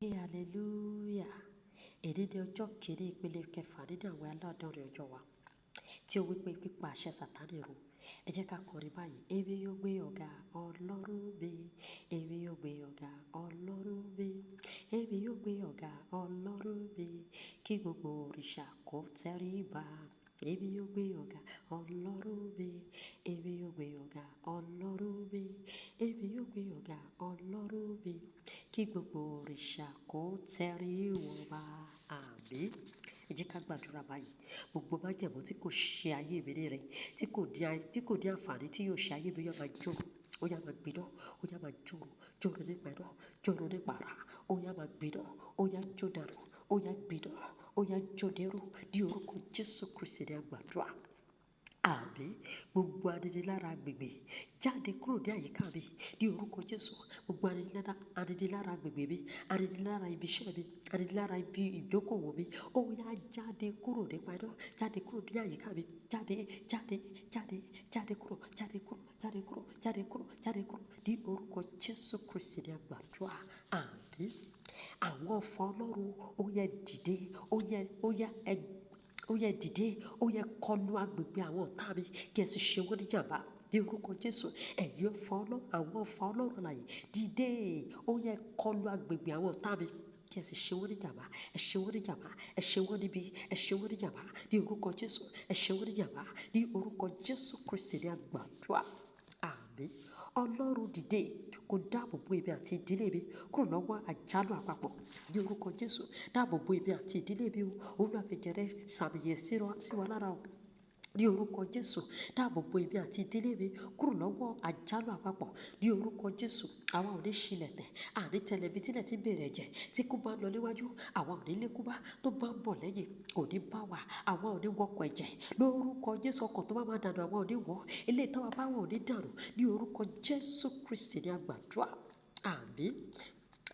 Hallelujah. Èní ni ọjọ́ kìíní ìpele kẹfà nínú àwọn aláàdọ́rin ọjọ́ wa tí ó wípé pípa àṣẹ Sátánì run. Ẹ jẹ́ ká kọrin báyìí. Èmi yóò gbé ọ̀gá Ọlọ́run mi. Èmi yóò gbé ọ̀gá Ọlọ́run mi. Èmi yóò gbé ọ̀gá Ọlọ́run mi. Kí gbogbo òrìṣà kó tẹríba. Èmi yóò gbé ọ̀gá Ọlọ́run mi. Èmi yóò gbé ọ̀gá Ọlọ́run mi. Èmi yóò gbé ọ̀gá Ọlọ́run mi. Kí gbogbo òrìṣà kó tẹríba. Àmín. Ẹ jẹ́ ká gbàdúrà báyìí. Gbogbo májẹ̀mú tí kò ṣe ayé mi ní rere, tí kò ní àǹfààní tí yóò ṣe ayé mi yóò máa jó. Ó yá máa gbiná, ó yá máa jòrò, jòrò nípa iná, jòrò nípa ara. Ó yá máa gbiná, ó yá jó dànù, ó yá gbiná, ó yá jó dérú. Ní orúkọ Jésù Kristi ni a gbàdúrà. Àmín. Gbogbo aninilára agbègbè jáde kúrò ní àyíká mi ní orúkọ Jésù. Gbogbo aninilára agbègbè mi, aninilára ibi iṣẹ́ mi, aninilára ibi ìjókòwò mi, ó yá jáde kúrò nípa iná, jáde kúrò ní àyíká mi, jáde, jáde, jáde, jáde kúrò, jáde kúrò, jáde kúrò, jáde kúrò, jáde kúrò. Ní orúkọ Jésù Kristi ni a gbàdúrà. Àmín. Àwọn ọ̀fọ̀ Ọlọ́run ó yá dìde, ó yá dìde, ó yá kọlu agbègbè àwọn ọ̀tá mi kí ẹ sì ṣe wọ́n ní ìjàmbá. Ní orúkọ Jésù, ẹ̀yin àwọn ọ̀fọ̀ Ọlọ́run láyé dìde, ó yá kọlu agbègbè àwọn ọ̀tá mi kí ẹ sì ṣe wọ́n ní ìjàmbá. Ẹ ṣe wọ́n ní ìjàmbá, ẹ ṣe wọ́n níbi, ẹ ṣe wọ́n ní ìjàmbá. Ní orúkọ Jésù, ẹ ṣe wọ́n ní ìjàmbá. Ní orúkọ Jésù Kristi ni a gbàdúrà. Àmín. Ọlọ́run dìde kó dáàbò bo èmi àti ìdílé mi kúrò lọ́wọ́ àjálù àpapọ̀. Ní orúkọ Jésù, dáàbò bo èmi àti ìdílé mi o. Olúwa fi ẹ̀jẹ̀ rẹ̀ sàmìyẹ sí wa lára o. Ní orúkọ Jésù, dáàbò bo èmi àti ìdílé mi kúrò lọ́wọ́ àjálù àpapọ̀. Ní orúkọ Jésù, àwa ò ní ṣílẹ̀ tẹ̀, àní tẹ̀lẹ̀ bí tílẹ̀ tí ń bèrè ẹ̀jẹ̀ tí kú bá ń lọ níwájú, àwa ò ní lékú bá tó bá ń bọ̀ lẹ́yìn, kò ní bá wa, àwa ò ní wọkọ̀ ẹ̀jẹ̀. Lórúkọ Jésù, ọkọ̀ tó bá máa dànù àwa ò ní wọ̀, eléyìí táwa bá wọ̀ ò ní dànù. Ní orúkọ Jésù Kristi ni a gbàdúrà. Àmín.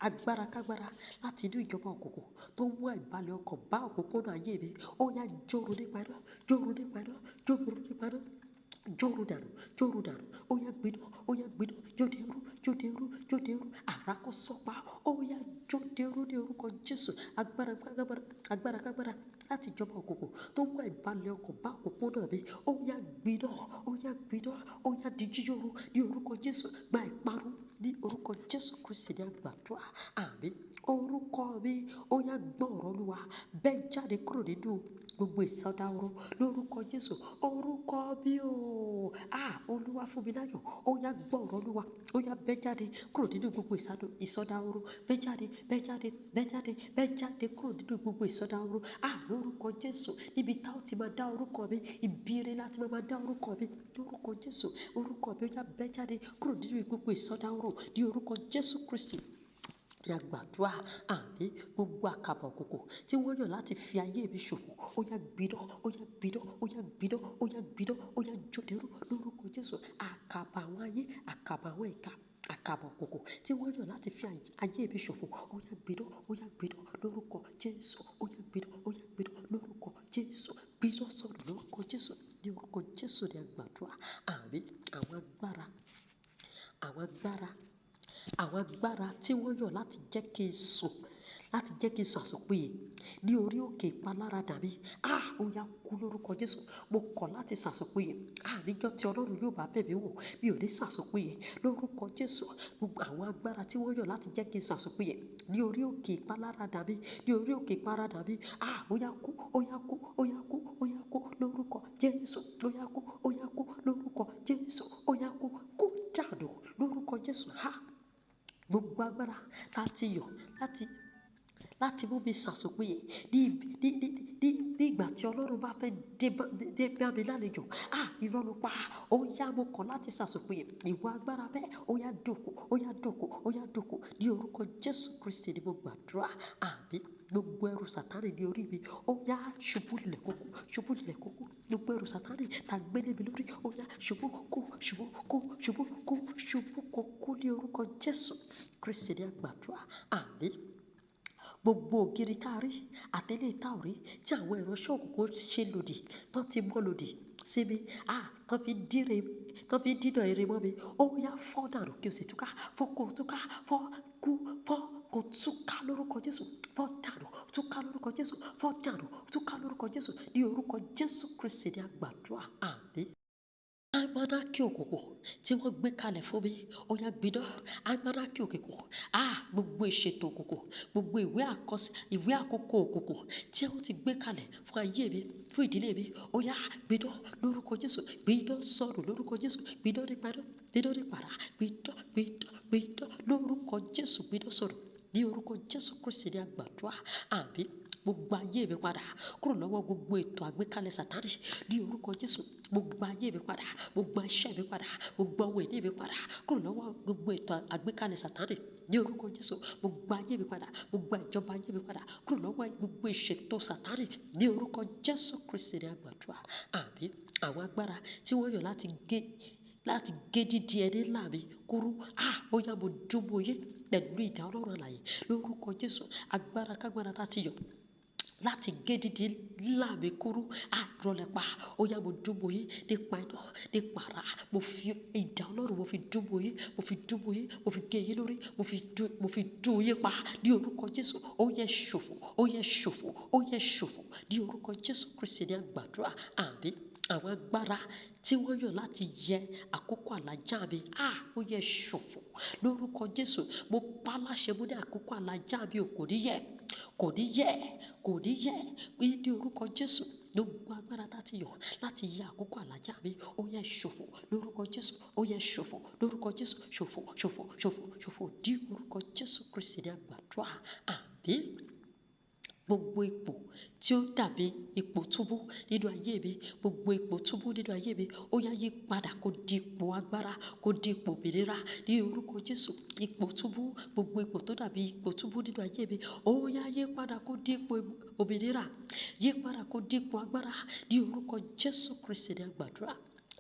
Agbára kágbára láti inú ìjọba òkùnkùn tó mú àìbalẹ̀ ọkàn bá òpópónà ayé mi, ó yá jóró nípa iná, jóró nípa iná, jóró nípa iná, jóró dànù, jóró dànù. Ó yá gbiná, ó yá gbiná, jó dérú, jó dérú, jó dérú. Àrá kó sọ́pa, ó yá jó dérú ní orúkọ Jésù. Agbára kágbára láti ìjọba òkùnkùn tó mú àìbalẹ̀ ọkàn bá òpópónà mi, ó yá gbiná, ó yá gbiná, ó yá di jíjóró ní orúkọ Jésù. Gba ìparun ní orúkọ Jésù Kristi ni a gbàdúrà. Àmín. Orúkọ mi ó yá gbọ́ ọ̀rọ̀ Olúwa bẹ́ẹ̀ jáde kúrò nínú gbogbo ìsọdahoro lórúkọ Jésù. Orúkọ mi o, Olúwa fún mi láyọ̀, ó yá gbọ́ ọ̀rọ̀ Olúwa, ó yá bẹ́ẹ̀ jáde kúrò nínú gbogbo ìsọdahoro, bẹ́ẹ̀ jáde, bẹ́ẹ̀ jáde, bẹ́ẹ̀ jáde, bẹ́ẹ̀ jáde kúrò nínú gbogbo ìsọdahoro. Lórúkọ Jésù, níbi tá ó ti máa dá orúkọ mi, ìbíire láti máa dá orúkọ mi lórúkọ Jésù. Orúkọ mi ó yá bẹ́ẹ̀ jáde kúrò nínú gbogbo ìsọdahoro ní orúkọ Jésù Kristi ni a gbàdúrà. Àmín. Gbogbo àkàbà òkùnkùn tí wọ́n yàn láti fi ayé mi ṣòfò, ó yá gbiná, ó yá gbiná, ó yá gbiná, ó yá gbiná, ó yá jó dérú lórúkọ Jésù. Àkàbà àwọn ayé, àkàbà àwọn ìka, àkàbà òkùnkùn tí wọ́n yàn láti fi ayé mi ṣòfò, ó yá gbiná, ó yá gbiná lórúkọ Jésù. Ó yá gbiná, ó yá gbiná lórúkọ Jésù. Gbiná sọ̀rọ̀ lórúkọ Jésù. Ní orúkọ Jésù ni a gbàdúrà. Àmín. Àwọn agbára tí wọ́n yàn láti jẹ́ kí n sùn àsùnpìyè ní orí òkè ìpaláradà mi, ó yá kú lórúkọ Jésù. Mo kọ̀ láti sàsùnpìyè. Níjọ́ tí Ọlọ́run yóò bá bẹ̀ mí wò, mi ò ní sàsùnpìyè lórúkọ Jésù. Gbogbo àwọn agbára tí wọ́n yàn láti jẹ́ kí n sàsùnpìyè ní orí òkè ìpaláradà mi, ní orí òkè ìpaláradà mi, ó yá kú, ó yá kú, ó yá kú, ó yá kú lórúkọ Jésù. Ó yá kú, ó yá kú lórúkọ Jésù. Ó yá kú, kú dànù lórúkọ Jésù. Gbogbo agbára láti yàn láti mú mi sàsùnpìyè ní ìgbà tí Ọlọ́run bá fẹ́ dé bá mi lálejò. Irọ́ ló pa. Ó yá mo kọ̀ láti sàsùnpìyè. Ìwọ agbára bẹ́ẹ̀, ó yá dòkú, ó yá dòkú, ó yá dòkú ní orúkọ Jésù Kristi ni mo gbàdúrà. Àmín. Gbogbo ẹrù Sátánì ní orí mi, ó yá ṣubú lulẹ̀ kókó, ṣubú lulẹ̀ kókó. Gbogbo ẹrù Sátánì tá gbé lé mi lórí, ó yá ṣubú kó, ṣubú kó, ṣubú kó, ṣubú kó ní orúkọ Jésù Kristi ni a gbàdúrà. Àmín. Gbogbo ògiri tá a rí àtẹ́lẹ̀ tá ò rí tí àwọn ìránṣẹ́ òkùnkùn ṣe lòdì tó ti mọ́ lòdì sí mi, tó fi dínà ire mọ́ mi, ó yá fọ́ dànù kí o sì túká, fọ́ kó túká, fọ́ kú, fọ́ kò túká lórúkọ Jésù, fọ́ dànù, túká lórúkọ Jésù, fọ́ dànù, túká lórúkọ Jésù, ní orúkọ Jésù Kristi ní àgbàdúrà, àmín. Almanaki òkùnkùn tí wọ́n gbé kalẹ̀ fún mi, ó yá gbiná. Almanaki òkùnkùn, gbogbo ìṣètò òkùnkùn, gbogbo ìwé àkókò òkùnkùn tí wọ́n ti gbé kalẹ̀ fún ayé mi, fún ìdílé mi, ó yá gbiná lórúkọ Jésù, gbiná sọnù lórúkọ Jésù, gbiná nípa iná, gbiná nípa àrá, gbiná lórúkọ Jésù, gbiná sọnù. Ní orúkọ Jésù Kristi ní àgbàdúrà, àmín. Gbogbo ayé mi padà kúrò lọ́wọ́ gbogbo ètò àgbékalẹ̀ Sátánì. Ní orúkọ Jésù, gbogbo ayé mi padà, gbogbo iṣẹ́ mi padà, gbogbo ohun ìní mi padà kúrò lọ́wọ́ gbogbo ètò àgbékalẹ̀ Sátánì. Ní orúkọ Jésù, gbogbo ayé mi padà, gbogbo ìjọba ayé mi padà kúrò lọ́wọ́ gbogbo ìṣètò Sátánì. Ní orúkọ Jésù Kristi ní àgbàdúrà, àmín. Àwọn agbára tí wọ́n yàn láti gé dídí ẹni ńlá mi kúrú, ó yá mo dúnbò yé pẹ̀lú idà Ọlọ́run alààyè lórúkọ Jésù. Agbára kágbára tá ti yàn láti gé dídí ńlá mi kúrú, ìrọ̀lẹ́ pa, ó yá mo dúnbò yé nípa iná, nípa àrá. Mo fi idà Ọlọ́run, mo fi dúnbò yé, mo fi dúnbò yé, mo fi gé yín lórí, mo fi dún yín pa ní orúkọ Jésù. Ó yẹ ṣòfò, ó yẹ ṣòfò, ó yẹ ṣòfò ní orúkọ Jésù Kristi ní àgbàdúrà, àmín. Àwọn agbára tí wọ́n yàn láti yẹ àkókò àlàjá mi, ó yẹ ṣòfò lórúkọ Jésù. Mo pa láṣẹ, mo ní àkókò àlàjá mi ò kò ní yẹ, kò ní yẹ, kò ní yẹ ní orúkọ Jésù. Gbogbo agbára tá ti yàn láti yẹ àkókò àlàjá mi, ó yẹ ṣòfò lórúkọ Jésù, ó yẹ ṣòfò lórúkọ Jésù, ṣòfò, ṣòfò, ṣòfò, ṣòfò ní orúkọ Jésù Kristi ní àgbàdúrà, àmín. Gbogbo ipò tí ó dàbí ipò túbú nínú ayé mi, gbogbo ipò túbú nínú ayé mi, ó yá yí padà kó di ipò agbára, kó di ipò òmìnira ní orúkọ Jésù. Ipò túbú, gbogbo ipò tó dàbí ipò túbú nínú ayé mi, ó yá yí padà kó di ipò òmìnira, yí padà kó di ipò agbára ní orúkọ Jésù Kristi ní àgbàdúrà,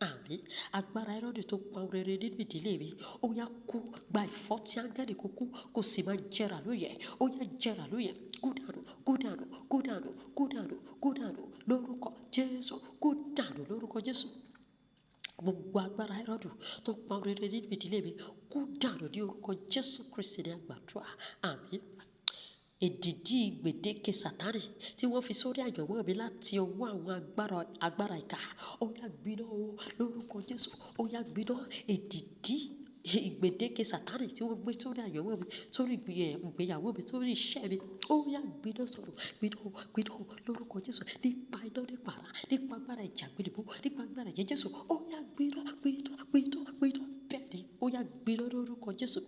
àmín. Agbára Hẹ́rọ́dù tó pa ohun rere nínú ìdílé mi, ó yá kú, gba ìfọ́tí áńgẹ́lì kó kú, kó sì máa jẹrà lóye, ó yá jẹrà lóye, kú dànù, kú dànù, kú dànù, kú dànù, kú dànù lórúkọ Jésù, kú dànù lórúkọ Jésù. Gbogbo agbára Hẹ́rọ́dù tó pa ohun rere nínú ìdílé mi, kú dànù ní orúkọ Jésù Kristi ní àgbàdúrà, àmín. Èdìdí gbèdéke Sátánì tí wọ́n fi sórí àyànmọ́ mi láti ọwọ́ àwọn agbára ìkà, ó yá gbiná lórúkọ Jésù, ó yá gbiná. Èdìdí ìgbèdéke Sátánì tí wọ́n gbé sórí àyànmọ́ mi, sórí ìgbéyàwó mi, sórí iṣẹ́ mi, ó yá gbiná sọ̀rọ̀, gbiná, gbiná lórúkọ Jésù. Nípa iná, nípa àrá, nípa agbára ìjà àgbélébùú, nípa agbára ẹ̀jẹ̀ Jésù, ó yá gbiná, gbiná, gbiná, gbiná. Bẹ́ẹ̀ ni, ó yá gbiná lórúkọ Jésù.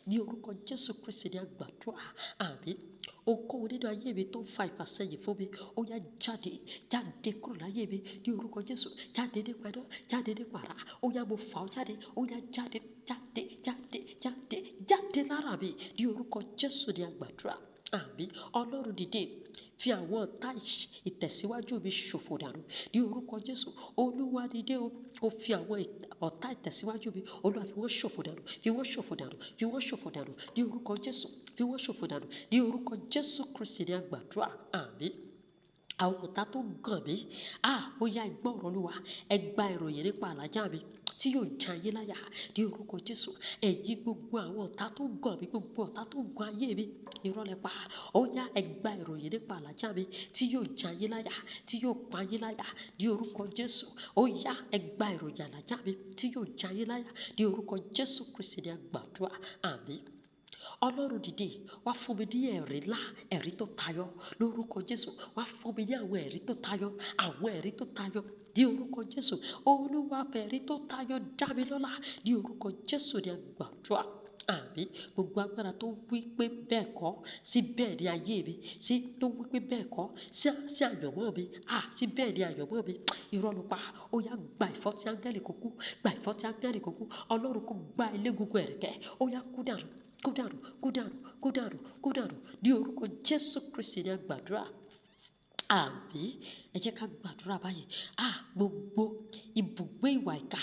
Ní orúkọ Jésù Kristi ní àgbàdúrà, àmín. Ohunkóhun nínú ayé mi tó ń fa ìfàsẹ́yìn fún mi, ó yá jáde, jáde kúrò láyé mi ní orúkọ Jésù. Jáde nípa iná, jáde nípa àrá, ó yá mo fà ọ́ jáde, ó yá jáde, jáde, jáde, jáde, jáde lára mi ní orúkọ Jésù ní àgbàdúrà, àmín. Ọlọ́run dìde, fi àwọn ọ̀tá ìtẹ̀síwájú mi ṣòfò dànù ní orúkọ Jésù. Olúwa dìde o, kó fi àwọn ọ̀tá ìtẹ̀síwájú mi, Olúwa fi wọ́n ṣòfò dànù, fi wọ́n ṣòfò dànù, fi wọ́n ṣòfò dànù ní orúkọ Jésù, fi wọ́n ṣòfò dànù ní orúkọ Jésù Kristi ní àgbàdúrà, àmín. Àwọn ọ̀tá tó gàn mí, ó yá ẹ gbọ́ ọ̀rọ̀ Olúwa, ẹ gba ìròyìn nípa àlàjá mi tí yóò já yín láyà ní orúkọ Jésù. Ẹ̀yin gbogbo àwọn ọ̀tá tó gàn mí, gbogbo ọ̀tá tó gàn ayé mi, irọ́ lẹ pa. Ó yá ẹ gba ìròyìn nípa àlàjá mi tí yóò já yín láyà, tí yóò pa yín láyà ní orúkọ Jésù. Ó yá ẹ gba ìròyìn àlàjá mi tí yóò já yín láyà ní orúkọ Jésù Kristi ní àgbàdúrà, àmín. Ọlọ́run dìde, wá fún mi ní ẹ̀rí ńlá, ẹ̀rí tó tayọ lórúkọ Jésù. Wá fún mi ní àwọn ẹ̀rí tó tayọ, àwọn ẹ̀rí tó tayọ ní orúkọ Jésù. Olúwa fẹ́ ẹ̀rí tó tayọ dá mi lọ́lá ní orúkọ Jésù ní àgbàdúrà, àmín. Gbogbo agbára tó wí pé bẹ́ẹ̀ kọ́ sí bẹ́ẹ̀ ni ayé mi, sí tó wí pé bẹ́ẹ̀ kọ́ sí àyànmọ́ mi, sí bẹ́ẹ̀ ni àyànmọ́ mi, irọ́ ló pa. Ó yá gba ìfọ́tí áńgẹ́lì kó kú, gba ìfọ́tí áńgẹ́lì kó kú. Ọlọ́run kó gba ilé gbogbo ẹ̀rẹ̀kẹ́, ó yá kú dànù, kú dànù, kú dànù, kú dànù, kú dànù ní orúkọ Jésù Kristi ní àgbàdúrà, àmín. Ẹ jẹ́ ká gbàdúrà báyìí. Gbogbo ibùgbé ìwà ìkà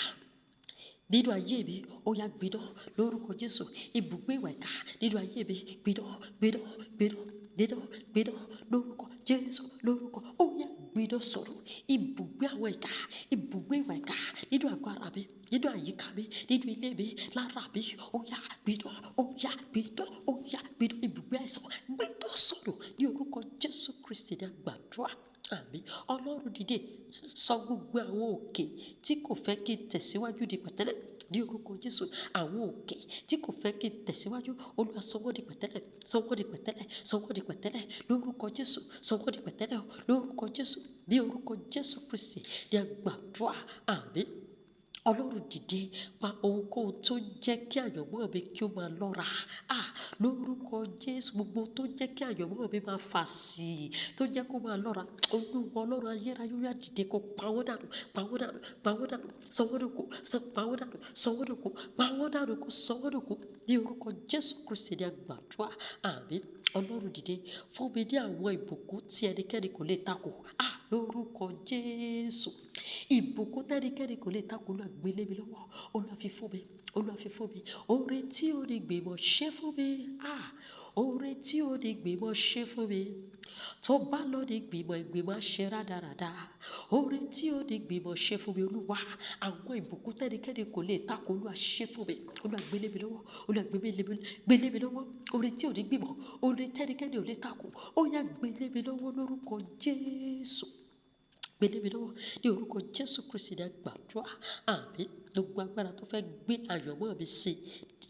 nínú ayé mi, ó yá gbiná lórúkọ Jésù. Ibùgbé ìwà ìkà nínú ayé mi, gbiná, gbiná, gbiná, gbiná, gbiná lórúkọ Jésù, lórúkọ, ó yá gbiná sọ̀rọ̀. Ibùgbé àwọn ìkà, ibùgbé ìwà ìkà nínú àgọ́ ara mi, nínú àyíká mi, nínú ilé mi, lára mi, ó yá gbiná, ó yá gbiná, ó yá gbiná. Ibùgbé àìsàn gbiná sọnù ní orúkọ Jésù Kristi ní àgbàdúrà. Àmín. Ọlọ́run dìde sọ gbogbo àwọn òkè tí kò fẹ́ kí n tẹ̀síwájú di pẹ̀tẹ́lẹ̀ ní orúkọ Jésù. Àwọn òkè tí kò fẹ́ kí n tẹ̀síwájú, Olúwa sọ wọ́n di pẹ̀tẹ́lẹ̀, sọ wọ́n di pẹ̀tẹ́lẹ̀, sọ wọ́n di pẹ̀tẹ́lẹ̀ lórúkọ Jésù, sọ wọ́n di pẹ̀tẹ́lẹ̀ lórúkọ Jésù, ní orúkọ Jésù Kristi ní àgbàdúrà. Àmín. Ọlọ́run dìde pa ohunkóhun tó jẹ́ kí àyànmọ́ mi kí ó máa lọ́ra. Lórúkọ Jésù, gbogbo tó jẹ́ kí àyànmọ́ mi máa fà sí i, tó jẹ́ kó máa lọ́ra. Olúwa Ọlọ́run ayérayé ó yá dìde kó pa wọ́n dànù, pa wọ́n dànù, pa wọ́n dànù, sọ wọ́n dòkú, pa wọ́n dànù, sọ wọ́n dòkú, pa wọ́n dànù kó sọ wọ́n dòkú. Ní orúkọ Jésù Kristi ní àgbàdúrà. Àmín. Ọlọ́run dìde fún mi ní àwọn ìbùkún tí ẹnikẹ́ni kò lè takò. Lórúkọ Jésù. Ìbùkún tẹ́nikẹ́ni kò lè takò, Olúwa gbé lé mi lọ́wọ́. Olúwa fi fún mi, Olúwa fi fún mi. Oore tí ó ní gbìmọ̀ ṣe fún mi. Oore tí ó ní gbìmọ̀ ṣe fún mi. Tó bá lọ ní gbìmọ̀, ìgbìmọ̀ á ṣe rádaràda. Oore tí ó ní gbìmọ̀ ṣe fún mi, Olúwa. Àwọn ìbùkún tẹ́nikẹ́ni kò lè takò, Olúwa ṣe fún mi. Olúwa gbé lé mi lọ́wọ́. Olúwa gbé lé mi lọ́wọ́. Oore tí ò ní gbìmọ̀, oore tẹ́nikẹ́ni ò lè takò, ó yá gbé lé mi lọ́wọ́ lórúkọ Jésù. Gbé lé mi lọ́wọ́ ní orúkọ Jésù Kristi ní àgbàdúrà. Àmín. Gbogbo agbára tó fẹ́ gbé àyànmọ́ mi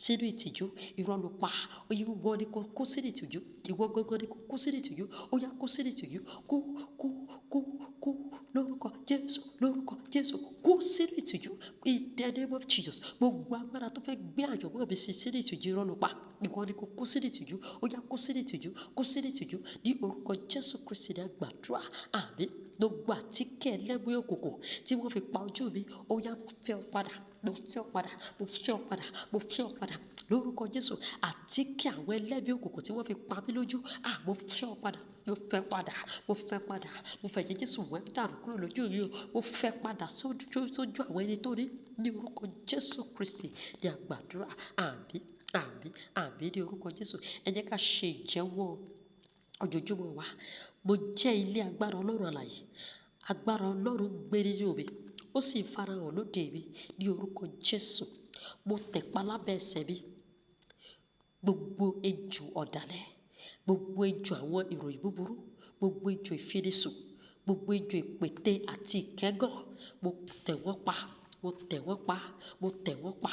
sínú ìtìjú, irọ́ ló pa. Ìwọ ni kó kó sínú ìtìjú. Ìwọ gangan ni kó kó sínú ìtìjú. Ó yá kó sínú ìtìjú. Kó lórúkọ Jésù, lórúkọ Jésù. Kó sínú ìtìjú. In the name of Jesus. Gbogbo agbára tó fẹ́ gbé àyànmọ́ mi sínú ìtìjú, irọ́ ló pa. Ìwọ ni kó kó sínú ìtìjú. Ó yá kó sínú ìtìjú. Kó sínú ìtìjú ní orúkọ Jésù Kristi ní àgbàdúrà. Àmín. Gbogbo àtíkè ẹlẹ́mú òkùnkùn tí wọ́n fi pa ojú mi, ó yá mo fẹ́ ọ padà, mo fẹ́ ọ padà, mo fẹ́ ọ padà, mo fẹ́ ọ padà lórúkọ Jésù. Àtíkè àwọn ẹlẹ́mú òkùnkùn tí wọ́n fi pa mí lójú, mo fẹ́ ọ padà, mo fẹ́ padà, mo fẹ́ padà, mo fẹ́ jẹ́ Jésù wẹ́ dànù kúrò lójú mi o. Mo fẹ́ padà sójú àwọn ẹni tó ní orúkọ Jésù Kristi ní àgbàdúrà. Àmín, àmín, àmín ní orúkọ Jésù. Ẹ jẹ́ ká ṣe ìjẹ́wọ́ ojoojúmọ́ wa. Mo jẹ́ ilé agbára Ọlọ́run alààyè. Agbára Ọlọ́run gbé nínú mi, ó sì farahàn lóde mi ní orúkọ Jésù. Mo tẹ̀pá lábẹ́ ẹsẹ̀ mi. Gbogbo ejò ọ̀dàlẹ̀, gbogbo ejò àwọn ìròyìn búburú, gbogbo ejò ìfinisùn, gbogbo ejò ìpète àti ìkẹ́gàn, mo tẹ̀ wọ́n pa, mo tẹ̀ wọ́n pa, mo tẹ̀ wọ́n pa,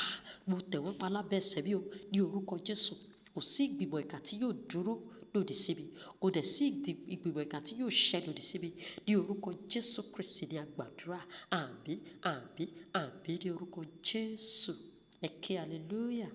mo tẹ̀ wọ́n pa lábẹ́ ẹsẹ̀ mi o ní orúkọ Jésù. Kò sí ìgbìmọ̀ ìkà tí yóò dúró lòdì sí mi. Kò dẹ̀ sí ìgbìmọ̀ ìkà tí yóò ṣẹ lòdì sí mi ní orúkọ Jésù Kristi ní àgbàdúrà. Àmín, àmín, àmín ní orúkọ Jésù. Ẹ ké hallelujah.